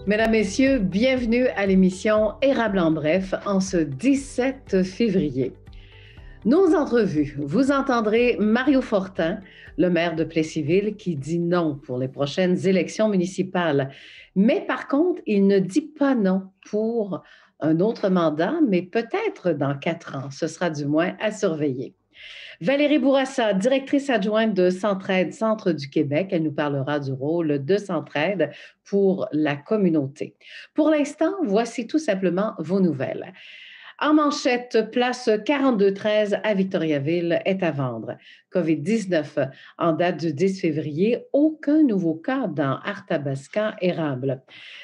Mesdames, Messieurs, bienvenue à l'émission Érable en bref en ce 17 février. Nos entrevues, vous entendrez Mario Fortin, le maire de Plessisville, qui dit non pour les prochaines élections municipales. Mais par contre, il ne dit pas non pour un autre mandat, mais peut-être dans 4 ans. Ce sera du moins à surveiller. Valérie Bourassa, directrice adjointe de Centraide Centre du Québec, elle nous parlera du rôle de Centraide pour la communauté. Pour l'instant, voici tout simplement vos nouvelles. En manchette, place 4213 à Victoriaville est à vendre. COVID-19, en date du 10 février, aucun nouveau cas dans Arthabasca érable.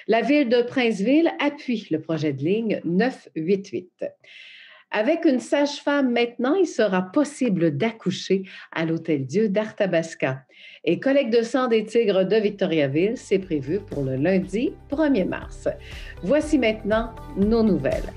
La ville de Princeville appuie le projet de ligne 988. Avec une sage-femme maintenant, il sera possible d'accoucher à l'Hôtel-Dieu d'Arthabasca. Et collecte de sang des tigres de Victoriaville, c'est prévu pour le lundi 1er mars. Voici maintenant nos nouvelles.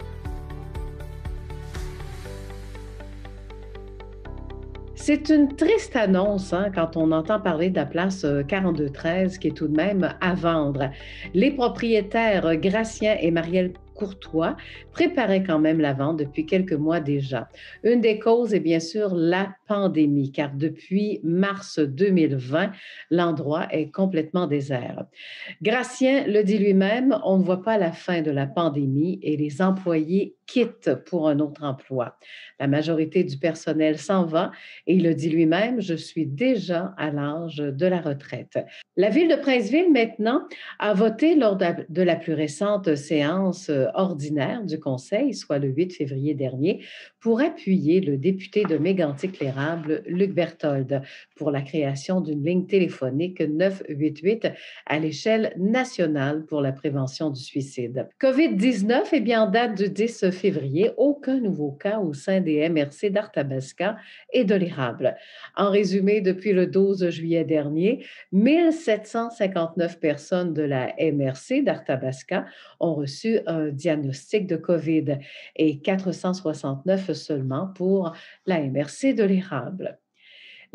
C'est une triste annonce quand on entend parler de la place 4213 qui est tout de même à vendre. Les propriétaires Gracien et Marielle Courtois préparaient quand même la vente depuis quelques mois déjà. Une des causes est bien sûr la pandémie, car depuis mars 2020, l'endroit est complètement désert. Gracien le dit lui-même, on ne voit pas la fin de la pandémie et les employés quittent pour un autre emploi. La majorité du personnel s'en va et il le dit lui-même, je suis déjà à l'âge de la retraite. La ville de Princeville, maintenant, a voté lors de la plus récente séance ordinaire du Conseil, soit le 8 février dernier, pour appuyer le député de Mégantic-l'Érable, Luc Berthold, pour la création d'une ligne téléphonique 988 à l'échelle nationale pour la prévention du suicide. COVID-19, eh bien, en date du 10 février, aucun nouveau cas au sein des MRC d'Arthabasca et de l'Érable. En résumé, depuis le 12 juillet dernier, 1759 personnes de la MRC d'Arthabasca ont reçu un diagnostic de COVID et 469 seulement pour la MRC de l'Érable.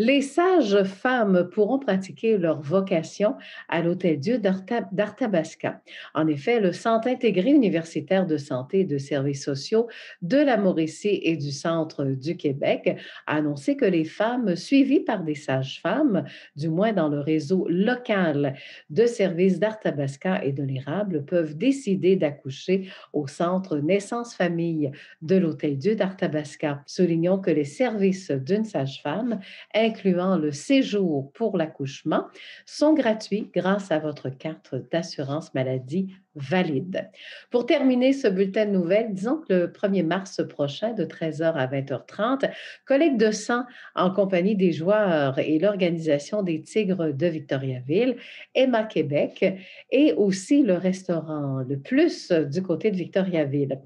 Les sages-femmes pourront pratiquer leur vocation à l'Hôtel-Dieu d'Arthabasca. En effet, le Centre intégré universitaire de santé et de services sociaux de la Mauricie et du Centre du Québec a annoncé que les femmes suivies par des sages-femmes, du moins dans le réseau local de services d'Arthabasca et de l'Érable, peuvent décider d'accoucher au Centre Naissance-Famille de l'Hôtel-Dieu d'Arthabasca. Soulignons que les services d'une sage-femme incluant le séjour pour l'accouchement, sont gratuits grâce à votre carte d'assurance maladie valide. Pour terminer ce bulletin de nouvelles, disons que le 1er mars prochain, de 13h à 20h30, collecte de sang en compagnie des joueurs et l'Organisation des Tigres de Victoriaville, Emma Québec, et aussi le restaurant Le Plus du côté de Victoriaville.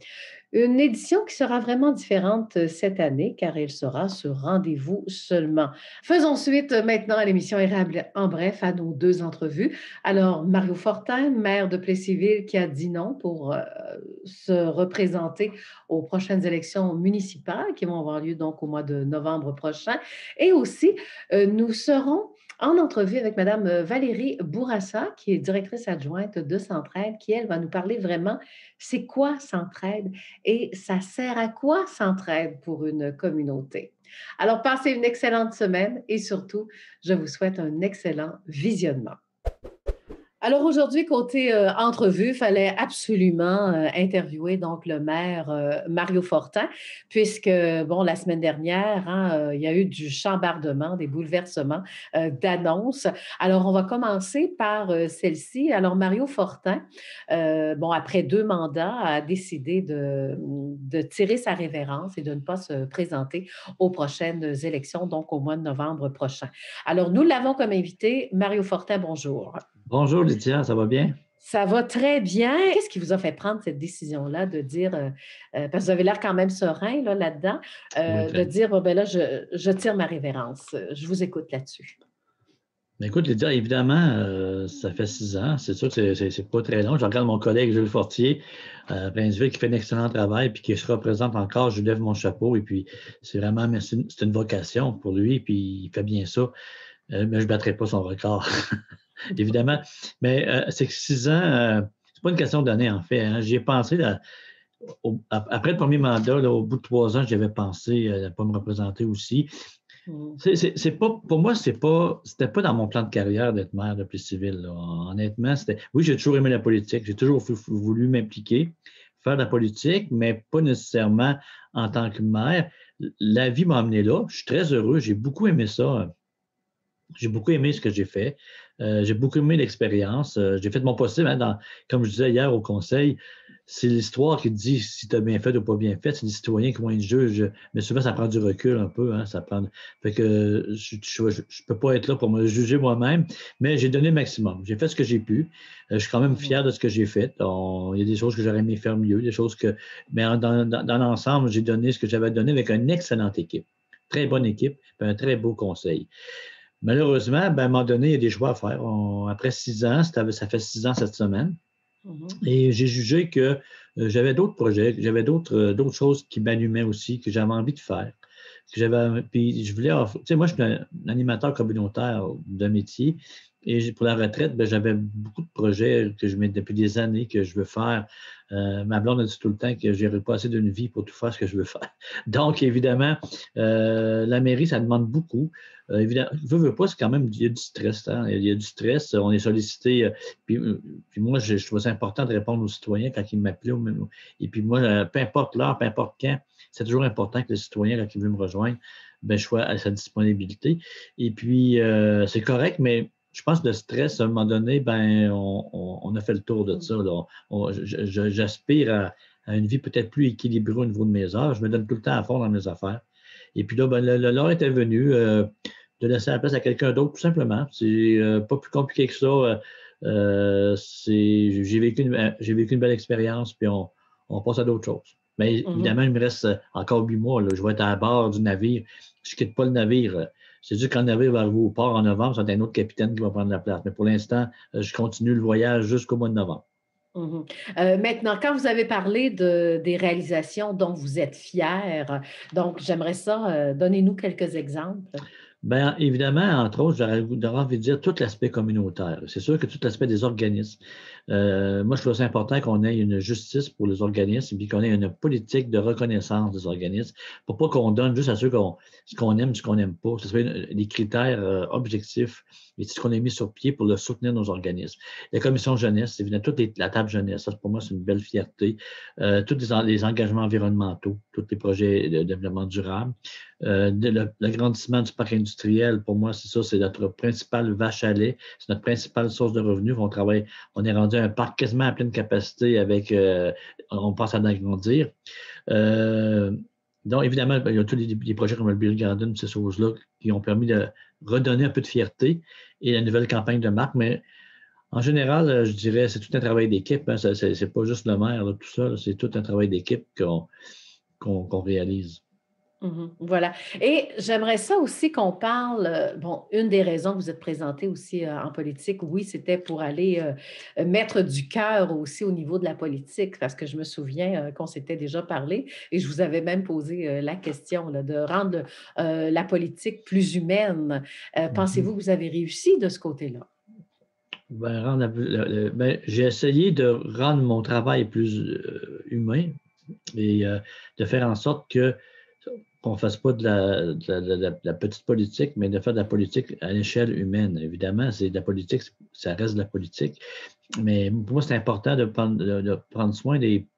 Une édition qui sera vraiment différente cette année car elle sera sur rendez-vous seulement. Faisons suite maintenant à l'émission Érable en bref à nos 2 entrevues. Alors, Mario Fortin, maire de Plessisville, qui a dit non pour se représenter aux prochaines élections municipales qui vont avoir lieu donc au mois de novembre prochain. Et aussi, nous serons en entrevue avec Madame Valérie Bourassa, qui est directrice adjointe de Centraide, qui, elle, va nous parler vraiment c'est quoi Centraide et ça sert à quoi Centraide pour une communauté. Alors, passez une excellente semaine et surtout, je vous souhaite un excellent visionnement. Alors aujourd'hui, côté entrevue, il fallait absolument interviewer donc le maire Mario Fortin, puisque, bon, la semaine dernière, il y a eu du chambardement, des bouleversements d'annonces. Alors, on va commencer par celle-ci. Alors, Mario Fortin, bon, après 2 mandats, a décidé de tirer sa révérence et de ne pas se présenter aux prochaines élections, donc au mois de novembre prochain. Alors, nous l'avons comme invité. Mario Fortin, bonjour. Bonjour Lydia, ça va bien? Ça va très bien. Qu'est-ce qui vous a fait prendre cette décision-là de dire, parce que vous avez l'air quand même serein là-dedans, Oui, de dire, bon, ben là, je tire ma révérence. Je vous écoute là-dessus. Ben écoute Lydia, évidemment, ça fait 6 ans. C'est sûr que c'est pas très long. Je regarde mon collègue Jules Fortier à Princeville qui fait un excellent travail puis qui se représente encore. Je lui lève mon chapeau et puis c'est vraiment, c'est une vocation pour lui puis il fait bien ça. Mais je ne battrai pas son record, évidemment. Mais c'est que 6 ans, pas une question d'année, en fait. Hein. J'y ai pensé, après le premier mandat, là, au bout de 3 ans, j'avais pensé à ne pas me représenter aussi. C'est pas, pour moi, c'était pas dans mon plan de carrière d'être maire de Plessisville. Là. Honnêtement, oui, j'ai toujours aimé la politique. J'ai toujours voulu m'impliquer, faire de la politique, mais pas nécessairement en tant que maire. La vie m'a amené là. Je suis très heureux. J'ai beaucoup aimé ça. J'ai beaucoup aimé ce que j'ai fait. J'ai beaucoup aimé l'expérience. J'ai fait mon possible. Hein, comme je disais hier au conseil, c'est l'histoire qui te dit si tu as bien fait ou pas bien fait. C'est les citoyens qui vont être juges. Mais souvent, ça prend du recul un peu. Hein, fait que je ne peux pas être là pour me juger moi-même, mais j'ai donné le maximum. J'ai fait ce que j'ai pu. Je suis quand même fier de ce que j'ai fait. Il y a des choses que j'aurais aimé faire mieux, des choses que. Mais dans l'ensemble, j'ai donné ce que j'avais donné avec une excellente équipe. Très bonne équipe, et un très beau conseil. Malheureusement, ben, à un moment donné, il y a des choix à faire. Après 6 ans, ça fait 6 ans cette semaine, et j'ai jugé que j'avais d'autres projets, que j'avais d'autres choses qui m'allumaient aussi, que j'avais envie de faire. Puis je voulais, tu sais, moi, je suis un animateur communautaire de métier, et pour la retraite, ben, j'avais beaucoup de projets que je mets depuis des années que je veux faire. Ma blonde a dit tout le temps que je n'aurais pas assez d'une vie pour tout faire ce que je veux faire. Donc, évidemment, la mairie, ça demande beaucoup. Évidemment, veux pas, c'est quand même, il y a du stress. Hein? Il y a du stress, on est sollicité. Puis moi, je trouve ça important de répondre aux citoyens quand ils m'appellent. Et puis moi, peu importe l'heure, peu importe quand, c'est toujours important que le citoyen, quand il veut me rejoindre, ben, je sois à sa disponibilité. Et puis, c'est correct, mais je pense que le stress, à un moment donné, ben, on a fait le tour de ça. Là. J'aspire à une vie peut-être plus équilibrée au niveau de mes heures. Je me donne tout le temps à fond dans mes affaires. Et puis là, ben, l'heure était venue de laisser la place à quelqu'un d'autre, tout simplement. C'est pas plus compliqué que ça. J'ai vécu une belle expérience, puis on passe à d'autres choses. Mais évidemment, il me reste encore 8 mois. Là. Je vais être à bord du navire. Je ne quitte pas le navire. C'est juste quand le navire va arriver au port en novembre, c'est un autre capitaine qui va prendre la place. Mais pour l'instant, je continue le voyage jusqu'au mois de novembre. Maintenant, quand vous avez parlé des réalisations dont vous êtes fier, donc j'aimerais ça, donnez-nous quelques exemples. Bien, évidemment, entre autres, j'aurais envie de dire tout l'aspect communautaire. C'est sûr que tout l'aspect des organismes. Moi, je trouve ça important qu'on ait une justice pour les organismes et qu'on ait une politique de reconnaissance des organismes pour pas qu'on donne juste à ceux ce qu'on aime, ce qu'on n'aime pas. Ce soit des critères objectifs et ce qu'on a mis sur pied pour le soutenir nos organismes. La commission jeunesse, évidemment, la table jeunesse, ça, pour moi, c'est une belle fierté. Tous les engagements environnementaux, tous les projets de développement durable. L'agrandissement du parc industriel, pour moi, c'est ça, c'est notre principale vache à lait, c'est notre principale source de revenus. On est rendu un parc quasiment à pleine capacité on pense à l'agrandir. Donc, évidemment, il y a tous les projets comme le Beer Garden, ces choses-là, qui ont permis de redonner un peu de fierté et la nouvelle campagne de marque. Mais en général, je dirais, c'est tout un travail d'équipe. Hein, c'est pas juste le maire, là, tout ça, là, c'est tout un travail d'équipe qu'on réalise. Voilà. Et j'aimerais ça aussi qu'on parle, bon, une des raisons que vous êtes présenté aussi en politique, oui, c'était pour aller mettre du cœur aussi au niveau de la politique, parce que je me souviens qu'on s'était déjà parlé et je vous avais même posé la question là, de rendre la politique plus humaine. Pensez-vous que vous avez réussi de ce côté-là? J'ai essayé de rendre mon travail plus humain et de faire en sorte qu'on ne fasse pas de la petite politique, mais de faire de la politique à l'échelle humaine. Évidemment, c'est de la politique, ça reste de la politique. Mais pour moi, c'est important de prendre soin des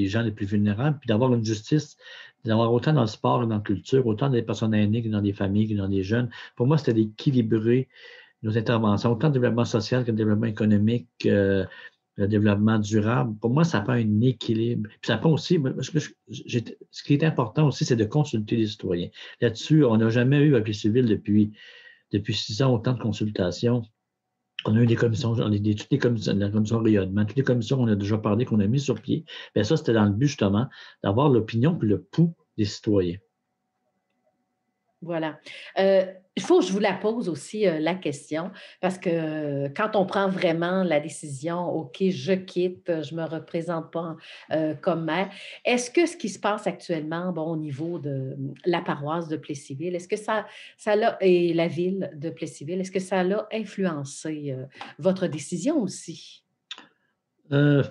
gens les plus vulnérables, puis d'avoir une justice, d'avoir autant dans le sport que dans la culture, autant des personnes aînées que dans des familles, que dans des jeunes. Pour moi, c'était d'équilibrer nos interventions, autant le développement social que le développement économique, le développement durable. Pour moi, ça prend un équilibre. Puis ça prend aussi, ce qui est important aussi, c'est de consulter les citoyens. Là-dessus, on n'a jamais eu à Plessisville depuis 6 ans autant de consultations. On a eu des commissions, toutes les commissions, la commission rayonnement, toutes les commissions qu'on a déjà parlé, qu'on a mis sur pied. Bien, ça, c'était dans le but justement d'avoir l'opinion puis le pouls des citoyens. Voilà. Il faut que je vous la pose aussi, la question, parce que quand on prend vraiment la décision, OK, je quitte, je ne me représente pas comme maire, est-ce que ce qui se passe actuellement, bon, au niveau de la paroisse de Plessisville, est-ce que ça l'a, et la ville de Plessisville, est-ce que ça l'a influencé votre décision aussi? Euh,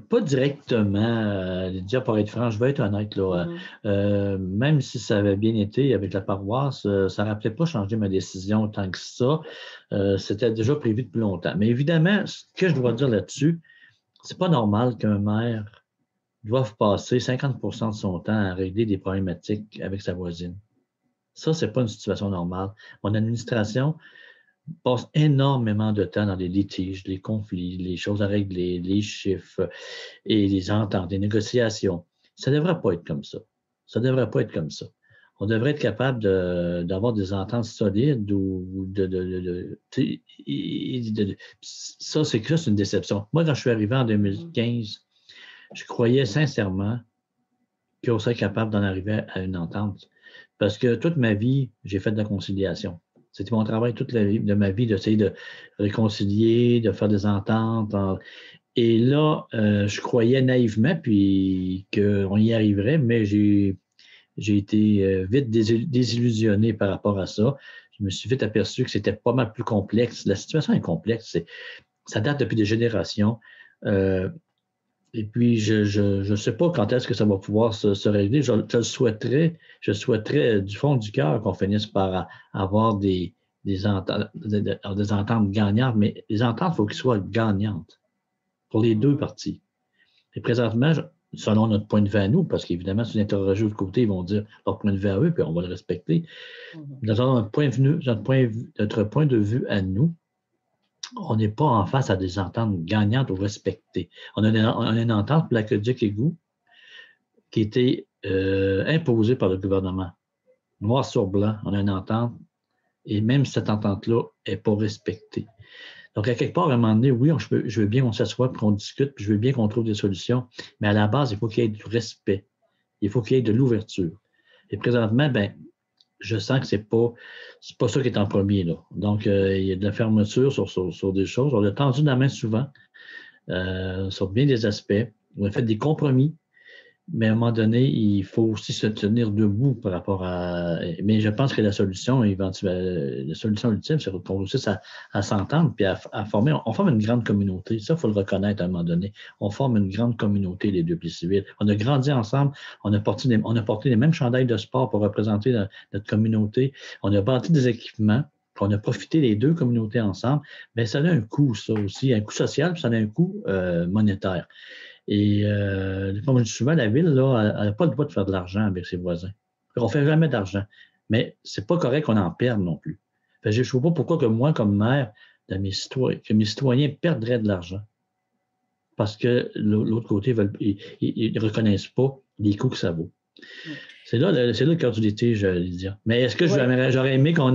pas directement, Lydia, pour être franc, je vais être honnête, là. Même si ça avait bien été avec la paroisse, ça n'aurait peut-être pas changé ma décision tant que ça. C'était déjà prévu depuis longtemps. Mais évidemment, ce que je dois dire là-dessus, c'est pas normal qu'un maire doive passer 50 de son temps à régler des problématiques avec sa voisine. Ça, c'est pas une situation normale. Mon administration passe énormément de temps dans les litiges, les conflits, les choses à régler, les chiffres et les ententes, les négociations. Ça ne devrait pas être comme ça. Ça ne devrait pas être comme ça. On devrait être capable d'avoir des ententes solides ou ça, c'est une déception. Moi, quand je suis arrivé en 2015, je croyais sincèrement qu'on serait capable d'en arriver à une entente. Parce que toute ma vie, j'ai fait de la conciliation. C'était mon travail toute la vie, de ma vie d'essayer de réconcilier, de faire des ententes. Et là, je croyais naïvement puis qu'on y arriverait, mais j'ai été vite désillusionné par rapport à ça. Je me suis vite aperçu que c'était pas mal plus complexe. La situation est complexe. Ça date depuis des générations. Et puis, je ne sais pas quand est-ce que ça va pouvoir se régler. Je souhaiterais du fond du cœur qu'on finisse par avoir des ententes gagnantes, mais les ententes, il faut qu'elles soient gagnantes pour les deux parties. Et présentement, selon notre point de vue à nous, parce qu'évidemment, si vous interrogez de l'autre côté, ils vont dire leur point de vue à eux, puis on va le respecter. Dans notre point de vue à nous, on n'est pas en face à des ententes gagnantes ou respectées. On a une entente pour l'aqueduc égout qui a été imposée par le gouvernement. Noir sur blanc, on a une entente et même cette entente-là n'est pas respectée. Donc, à quelque part, à un moment donné, oui, je veux bien qu'on s'assoie, qu'on discute, puis je veux bien qu'on trouve des solutions, mais à la base, il faut qu'il y ait du respect. Il faut qu'il y ait de l'ouverture. Et présentement, je sens que c'est pas ça qui est en premier, là. Donc, il y a de la fermeture sur des choses. On a tendu la main souvent sur bien des aspects. On a fait des compromis, mais à un moment donné, il faut aussi se tenir debout par rapport à... Mais je pense que la solution ultime, c'est qu'on réussisse à s'entendre puis à former... On forme une grande communauté. Ça, il faut le reconnaître à un moment donné. On forme une grande communauté, les deux plis civils. On a grandi ensemble. On a porté les mêmes chandails de sport pour représenter notre communauté. On a bâti des équipements. On a profité des deux communautés ensemble. Mais ça a un coût, ça aussi. Un coût social, puis ça a un coût monétaire. Et comme je dis souvent, la ville, là, elle n'a pas le droit de faire de l'argent avec ses voisins. On ne fait jamais d'argent. Mais ce n'est pas correct qu'on en perde non plus. Je ne sais pas pourquoi que moi, comme maire, que mes citoyens perdraient de l'argent. Parce que l'autre côté, ils ne reconnaissent pas les coûts que ça vaut. C'est là le cœur du litige, Lydia. Mais est-ce que j'aurais aimé qu'on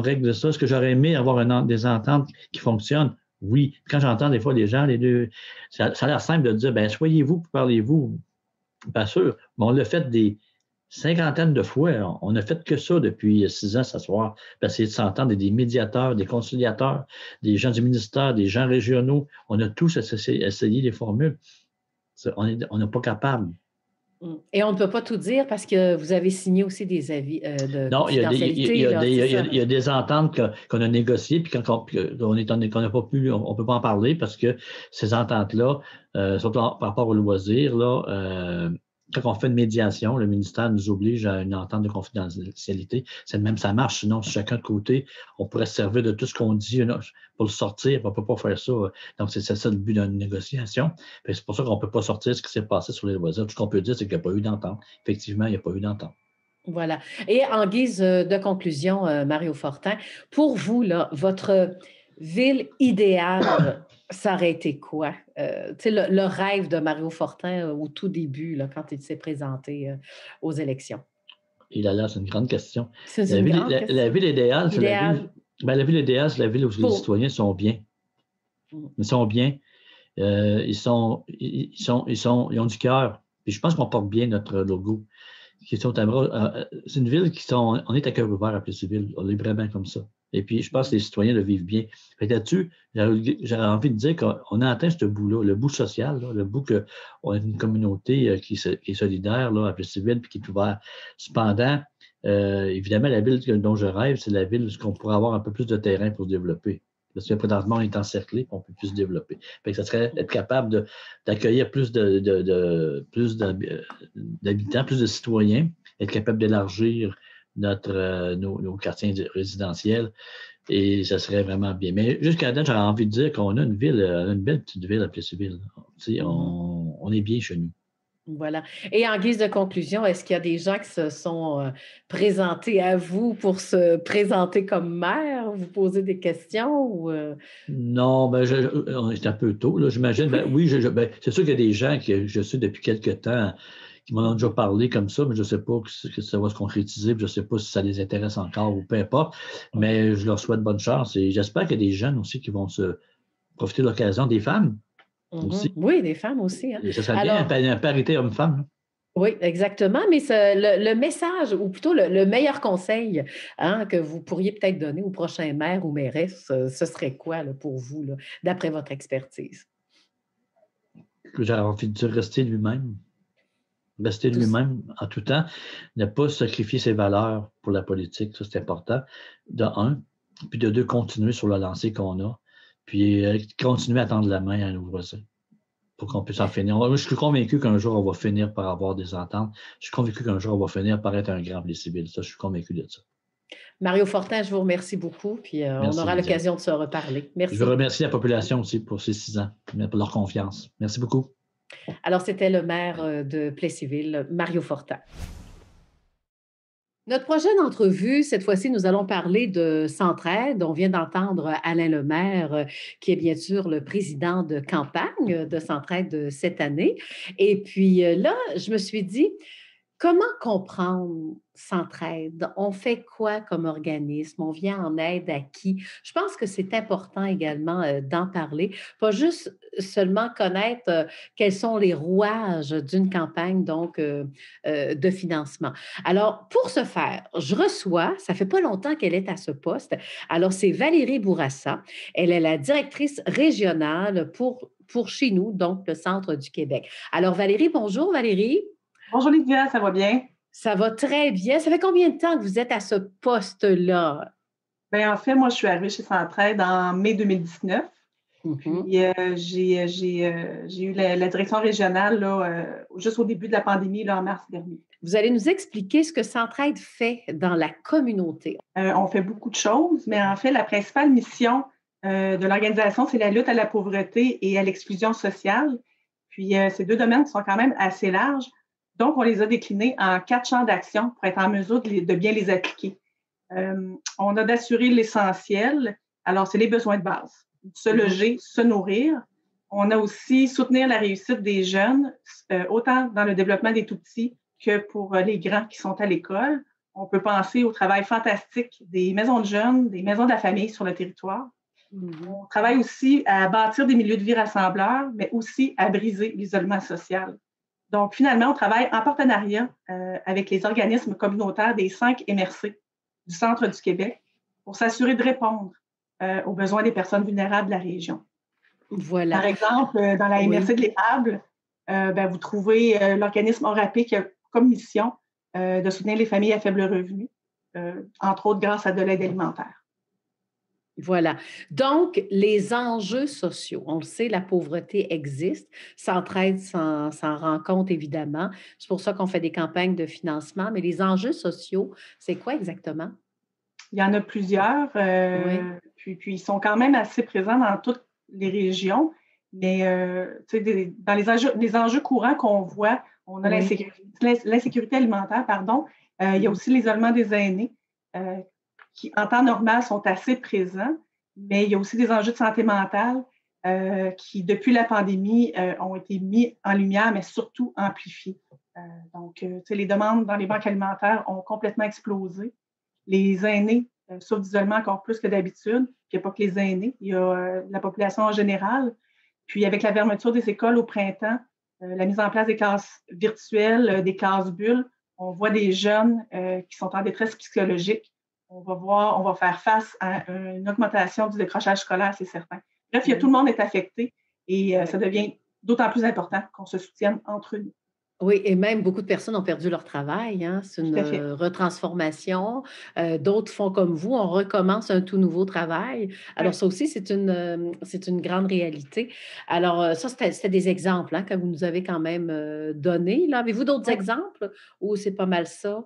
règle ça? Est-ce que j'aurais aimé avoir des ententes qui fonctionnent? Oui. Quand j'entends des fois les gens, les deux, ça a l'air simple de dire, soyez-vous, parlez-vous. Pas sûr. Mais on l'a fait des cinquantaines de fois. On n'a fait que ça depuis 6 ans, s'asseoir, essayer de s'entendre, des médiateurs, des conciliateurs, des gens du ministère, des gens régionaux. On a tous essayé les formules. On n'est pas capable. Et on ne peut pas tout dire parce que vous avez signé aussi des avis de confidentialité. Il y a des ententes qu'on a négociées, puis qu'on n'a pas pu, on ne peut pas en parler parce que ces ententes-là, surtout par rapport aux loisirs, là, quand on fait une médiation, le ministère nous oblige à une entente de confidentialité. C'est de même, ça marche. Sinon, si chacun de côté, on pourrait se servir de tout ce qu'on dit pour le sortir. On ne peut pas faire ça. Donc, c'est ça le but d'une négociation. C'est pour ça qu'on ne peut pas sortir ce qui s'est passé sur les loisirs. Tout ce qu'on peut dire, c'est qu'il n'y a pas eu d'entente. Effectivement, il n'y a pas eu d'entente. Voilà. Et en guise de conclusion, Mario Fortin, pour vous, là, votre ville idéale, ça aurait été quoi? Le rêve de Mario Fortin au tout début, là, quand il s'est présenté aux élections. Et là, c'est une grande question. La ville idéale, c'est la ville. La ville idéale, c'est la ville où les citoyens sont bien. Ils sont bien. Ils ont du cœur. Puis je pense qu'on porte bien notre logo. C'est une ville on est à cœur ouvert à Plessisville. On est vraiment comme ça. Et puis, je pense que les citoyens le vivent bien. Là-dessus, j'aurais envie de dire qu'on a atteint ce bout-là, le bout social, là, le bout qu'on a une communauté qui est solidaire là, à Plessisville puis qui est ouverte. Cependant, évidemment, la ville dont je rêve, c'est la ville où on pourrait avoir un peu plus de terrain pour se développer. Parce que présentement, on est encerclé et on ne peut plus se développer. Fait que ça serait être capable d'accueillir plus d'habitants, plus de citoyens, être capable d'élargir nos quartiers résidentiels. Et ça serait vraiment bien. Mais jusqu'à date, j'aurais envie de dire qu'on a une belle petite ville à Plessisville. On est bien chez nous. Voilà. Et en guise de conclusion, est-ce qu'il y a des gens qui se sont présentés à vous pour se présenter comme maire, vous poser des questions ou Non, c'est un peu tôt, là, j'imagine. Oui, c'est sûr qu'il y a des gens que je sais depuis quelque temps qui m'en ont déjà parlé comme ça, mais je ne sais pas que ça va se concrétiser, je ne sais pas si ça les intéresse encore ou peu importe. Mais je leur souhaite bonne chance et j'espère qu'il y a des jeunes aussi qui vont se profiter de l'occasion, des femmes aussi. Oui, des femmes aussi. Hein. Et ça serait Alors, bien une parité homme-femme. oui, exactement. Mais le message, ou plutôt le meilleur conseil que vous pourriez peut-être donner au prochain maire ou mairesse, ce serait quoi là, pour vous, là, d'après votre expertise? J'aurais envie de dire rester lui-même. Rester lui-même en tout temps, ne pas sacrifier ses valeurs pour la politique, ça c'est important, de un. Puis de deux, continuer sur la lancée qu'on a, puis continuer à tendre la main à nos voisins pour qu'on puisse en finir. Moi, je suis convaincu qu'un jour, on va finir par avoir des ententes. Je suis convaincu qu'un jour, on va finir par être un grand Plessisville. Ça, je suis convaincu de ça. Mario Fortin, je vous remercie beaucoup, puis on Merci, aura Lydia. l'occasion de se reparler. Je veux Merci. remercier la population aussi pour ces 6 ans, pour leur confiance. Merci beaucoup. Alors, c'était le maire de Plessisville, Mario Fortin. Notre prochaine entrevue, cette fois-ci, nous allons parler de Centraide. On vient d'entendre Alain Lemaire, qui est bien sûr le président de campagne de Centraide cette année. Et puis là, je me suis dit, comment comprendre Centraide? On fait quoi comme organisme? On vient en aide à qui? Je pense que c'est important également d'en parler, pas juste seulement connaître quels sont les rouages d'une campagne donc de financement. Alors, pour ce faire, je reçois, ça fait pas longtemps qu'elle est à ce poste, alors c'est Valérie Bourassa. Elle est la directrice régionale pour chez nous, donc le centre du Québec. Alors Valérie, bonjour Valérie. Bonjour Lydia, ça va bien? Ça va très bien. Ça fait combien de temps que vous êtes à ce poste-là? Bien, en fait, moi, je suis arrivée chez Centraide en mai 2019. Mhm. Puis, j'ai eu la direction régionale là, juste au début de la pandémie, là, en mars dernier. Vous allez nous expliquer ce que Centraide fait dans la communauté. On fait beaucoup de choses, mais en fait, la principale mission de l'organisation, c'est la lutte à la pauvreté et à l'exclusion sociale. Puis, ces deux domaines sont quand même assez larges. Donc, on les a déclinés en 4 champs d'action pour être en mesure de bien les appliquer. On a d'assurer l'essentiel. Alors, c'est les besoins de base. Se loger, se nourrir. On a aussi soutenir la réussite des jeunes, autant dans le développement des tout-petits que pour les grands qui sont à l'école. On peut penser au travail fantastique des maisons de jeunes, des maisons de la famille sur le territoire. On travaille aussi à bâtir des milieux de vie rassembleurs, mais aussi à briser l'isolement social. Donc, finalement, on travaille en partenariat avec les organismes communautaires des 5 MRC du centre du Québec pour s'assurer de répondre aux besoins des personnes vulnérables de la région. Voilà. Par exemple, dans la MRC de l'Étable, vous trouvez l'organisme ORAPé qui a comme mission de soutenir les familles à faible revenu, entre autres grâce à de l'aide alimentaire. Voilà. Donc, les enjeux sociaux, on le sait, la pauvreté existe. Centraide s'en rend compte, évidemment. C'est pour ça qu'on fait des campagnes de financement. Mais les enjeux sociaux, c'est quoi exactement? Il y en a plusieurs. Puis, ils sont quand même assez présents dans toutes les régions. Mais dans les enjeux courants qu'on voit, on a l'insécurité alimentaire, pardon. Il y a aussi l'isolement des aînés qui, en temps normal, sont assez présents, mais il y a aussi des enjeux de santé mentale qui, depuis la pandémie, ont été mis en lumière, mais surtout amplifiés. Donc, les demandes dans les banques alimentaires ont complètement explosé. Les aînés souffrent d'isolement encore plus que d'habitude. Puis, il n'y a pas que les aînés, il y a la population en général. Puis, avec la fermeture des écoles au printemps, la mise en place des classes virtuelles, des classes bulles, on voit des jeunes qui sont en détresse psychologique. On va faire face à une augmentation du décrochage scolaire, c'est certain. Bref, tout le monde est affecté et ça devient d'autant plus important qu'on se soutienne entre nous. Oui, et même beaucoup de personnes ont perdu leur travail, hein. C'est une, Tout à fait. retransformation. D'autres font comme vous, on recommence un tout nouveau travail. Alors Oui. ça aussi, c'est une grande réalité. Alors, ça, c'était des exemples, hein, que vous nous avez quand même, donnés, là. Avez-vous d'autres Oui. exemples ou c'est pas mal ça?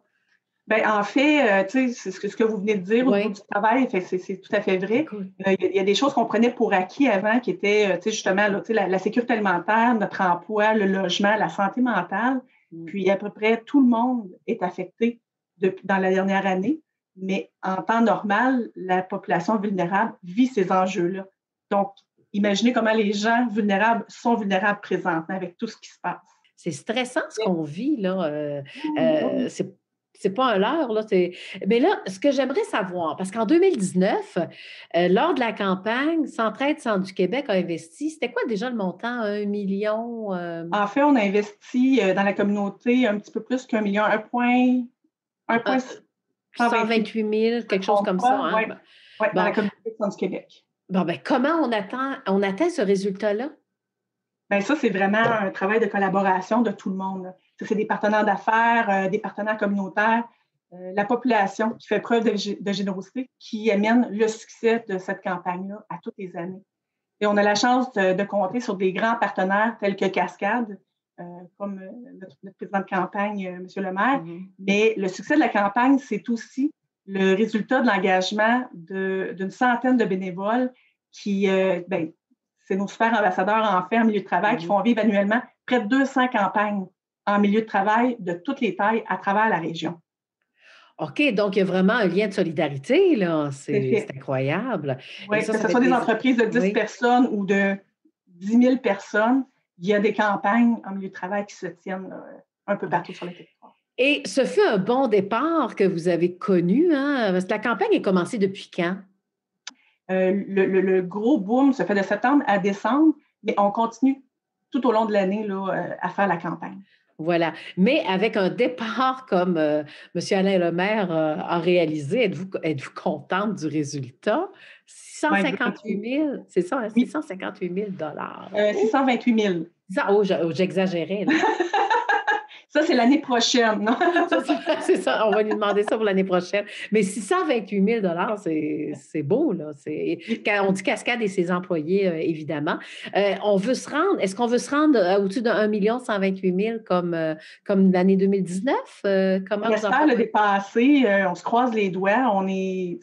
Ben, en fait, tu sais, c'est ce que vous venez de dire au niveau Oui, du travail, fait c'est tout à fait vrai. écoute. Il y a des choses qu'on prenait pour acquis avant qui étaient, tu sais, justement, là, tu sais, la sécurité alimentaire, notre emploi, le logement, la santé mentale. Mmh. Puis à peu près tout le monde est affecté dans la dernière année, mais en temps normal, la population vulnérable vit ces enjeux-là. Donc, imaginez comment les gens vulnérables sont vulnérables présentement avec tout ce qui se passe. C'est stressant ce qu'on vit là, Oui, oui, oui. c'est pas un leurre là, mais là, ce que j'aimerais savoir, parce qu'en 2019, lors de la campagne Centraide Centre du Québec a investi, c'était quoi déjà le montant? 1 000 000, En fait, on a investi, dans la communauté un petit peu plus qu'1 000 000, 1,128 128 000, je me quelque chose trompe comme ça, pas, hein? ouais, ouais, dans Bon, la communauté du Centre du Québec. bon, ben, comment on atteint ce résultat-là? Bien ça, c'est vraiment un travail de collaboration de tout le monde, là. Ça, c'est des partenaires d'affaires, des partenaires communautaires, la population qui fait preuve de générosité, qui amène le succès de cette campagne-là à toutes les années. Et on a la chance de compter sur des grands partenaires tels que Cascade, comme notre président de campagne, M. Le Maire. Mmh. Mais le succès de la campagne, c'est aussi le résultat de l'engagement d'une centaine de bénévoles qui, ben, c'est nos super ambassadeurs en fait en milieu de travail qui Mmh. font vivre annuellement près de 200 campagnes en milieu de travail de toutes les tailles à travers la région. OK, donc il y a vraiment un lien de solidarité là, C'est c'est fait. incroyable et Oui, ça, que ça ce fait soit des plaisir. entreprises de 10 Oui. personnes ou de 10 000 personnes, il y a des campagnes en milieu de travail qui se tiennent là, un peu partout sur le territoire. Et ce fut un bon départ que vous avez connu, hein? Parce que la campagne est commencée depuis quand? Le gros boom se fait de septembre à décembre, mais on continue tout au long de l'année là, à faire la campagne. Voilà. Mais avec un départ comme, monsieur Alain Lemaire, a réalisé, êtes-vous contente du résultat? My God, 658 oui. 000, c'est ça, hein? Oui, 658 000. 628 000. Ça, j'exagérais, là. Ça, c'est l'année prochaine. Non? Ça, c'est ça, on va lui demander ça pour l'année prochaine. Mais 628 000 c'est beau, là. Oui. Quand on dit Cascade et ses employés, évidemment. Est-ce qu'on veut se rendre au-dessus de 1 128 000 comme l'année 2019? On Comment vous en espère le pensez? dépasser. On se croise les doigts. On est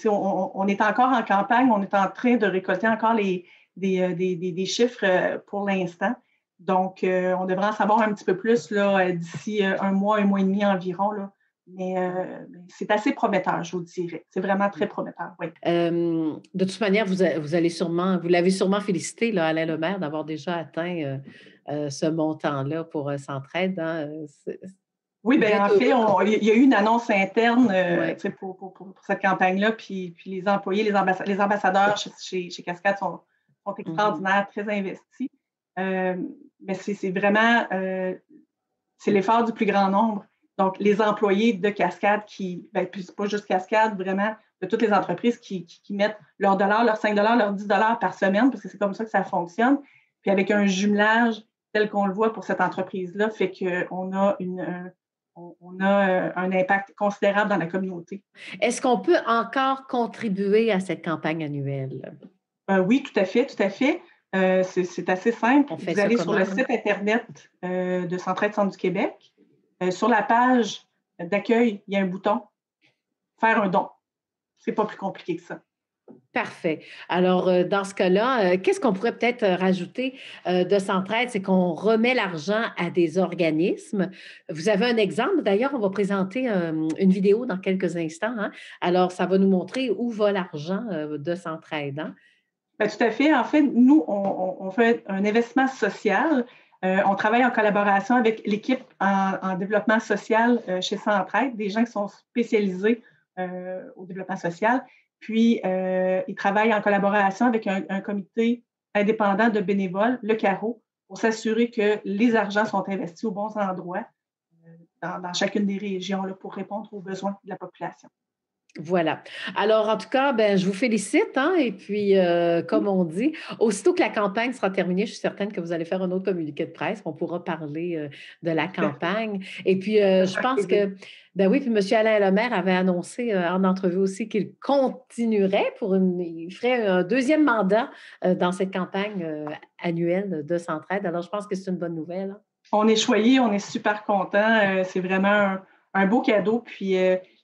encore en campagne. On est en train de récolter encore des chiffres pour l'instant. Donc, on devrait en savoir un petit peu plus là, d'ici un mois et demi environ. Là. Mais c'est assez prometteur, je vous dirais. C'est vraiment très prometteur, oui. De toute manière, vous l'avez sûrement félicité, là, Alain Lemaire, d'avoir déjà atteint, ce montant-là pour, Centraide, hein, Oui, il devait bien, en être fait, heureux. il y a eu une annonce interne Ouais. tu sais, pour cette campagne-là. Puis les employés, les ambassadeurs chez Cascade sont Mmh. extraordinaires, très investis. Euh, mais c'est vraiment c'est l'effort du plus grand nombre. Donc, les employés de Cascade ben, puis c'est pas juste Cascade, vraiment, de toutes les entreprises qui mettent leurs dollars, leurs 5 leurs 10 par semaine, parce que c'est comme ça que ça fonctionne. Puis avec un jumelage tel qu'on le voit pour cette entreprise-là, fait qu'on a on a un impact considérable dans la communauté. Est-ce qu'on peut encore contribuer à cette campagne annuelle? Oui, tout à fait, tout à fait. C'est assez simple. On fait Vous ça allez sur le comment, hein? site Internet de Centraide Centre du Québec. Sur la page d'accueil, il y a un bouton Faire un don. C'est pas plus compliqué que ça. Parfait. Alors, dans ce cas-là, qu'est-ce qu'on pourrait peut-être, rajouter, de Centraide? C'est qu'on remet l'argent à des organismes. Vous avez un exemple? D'ailleurs, on va présenter, une vidéo dans quelques instants, hein. Alors, ça va nous montrer où va l'argent, de Centraide, hein. Ben, tout à fait. En fait, nous, on fait un investissement social. On travaille en collaboration avec l'équipe en développement social chez Centraide, des gens qui sont spécialisés au développement social. Puis, ils travaillent en collaboration avec un comité indépendant de bénévoles, le CARO, pour s'assurer que les argents sont investis aux bons endroits dans chacune des régions là, pour répondre aux besoins de la population. Voilà. Alors, en tout cas, ben, je vous félicite, hein, et puis, comme on dit, aussitôt que la campagne sera terminée, je suis certaine que vous allez faire un autre communiqué de presse. On pourra parler, de la Tout à fait. campagne et puis, Ça je fera pense plaisir. que ben, oui, puis monsieur Alain Lemaire avait annoncé, en entrevue aussi qu'il continuerait il ferait un deuxième mandat, dans cette campagne, annuelle de Centraide. Alors je pense que c'est une bonne nouvelle, hein. On est choyés, on est super contents. C'est vraiment un beau cadeau. Puis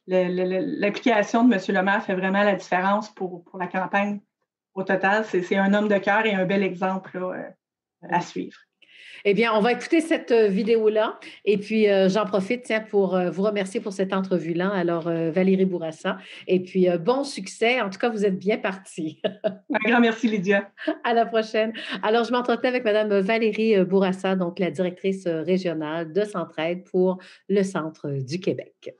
l'implication de M. Lemaire fait vraiment la différence pour la campagne au total. C'est un homme de cœur et un bel exemple là, à suivre. Eh bien, on va écouter cette vidéo-là. Et puis, j'en profite, tiens, pour vous remercier pour cette entrevue-là. Alors, Valérie Bourassa. Et puis, bon succès. En tout cas, vous êtes bien parti. Un grand merci, Lydia. À la prochaine. Alors, je m'entretenais avec Madame Valérie Bourassa, donc la directrice régionale de Centraide pour le centre du Québec.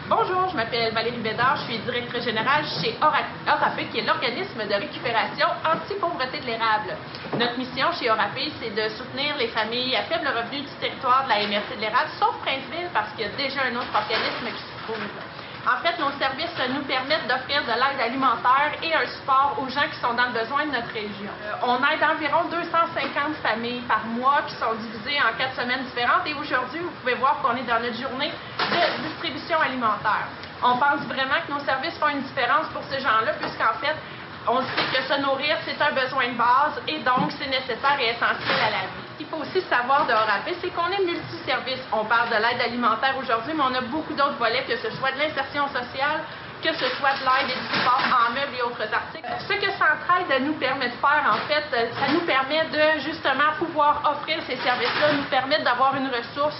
Bonjour, je m'appelle Valérie Bédard, je suis directrice générale chez ORAPE, qui est l'organisme de récupération anti-pauvreté de l'érable. Notre mission chez ORAPE, c'est de soutenir les familles à faible revenu du territoire de la MRC de l'érable, sauf Princeville, parce qu'il y a déjà un autre organisme qui se trouve. En fait, nos services nous permettent d'offrir de l'aide alimentaire et un support aux gens qui sont dans le besoin de notre région. On aide environ 250 familles par mois qui sont divisées en 4 semaines différentes et aujourd'hui, vous pouvez voir qu'on est dans notre journée de distribution alimentaire. On pense vraiment que nos services font une différence pour ces gens-là puisqu'en fait, on sait que se nourrir, c'est un besoin de base et donc c'est nécessaire et essentiel à la vie. Ce qu'il faut aussi savoir de ORAPE, c'est qu'on est multiservice. On parle de l'aide alimentaire aujourd'hui, mais on a beaucoup d'autres volets, que ce soit de l'insertion sociale, que ce soit de l'aide et du support en meubles et autres articles. Ce que Centraide nous permet de faire, en fait, ça nous permet de justement pouvoir offrir ces services-là, nous permettre d'avoir une ressource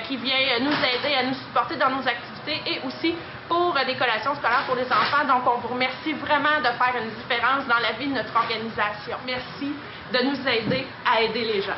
qui vient nous aider à nous supporter dans nos activités et aussi pour des collations scolaires pour les enfants. Donc, on vous remercie vraiment de faire une différence dans la vie de notre organisation. Merci de nous aider à aider les gens.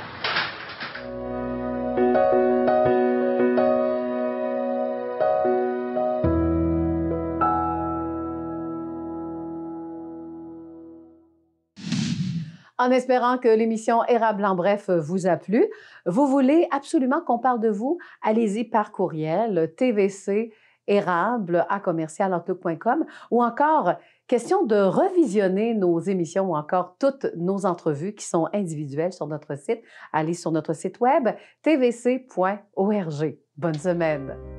En espérant que l'émission Érable en bref vous a plu, vous voulez absolument qu'on parle de vous, allez-y par courriel tvcérable@commercialoutlook.com ou encore question de revisionner nos émissions ou encore toutes nos entrevues qui sont individuelles sur notre site. Allez sur notre site web tvc.org. Bonne semaine.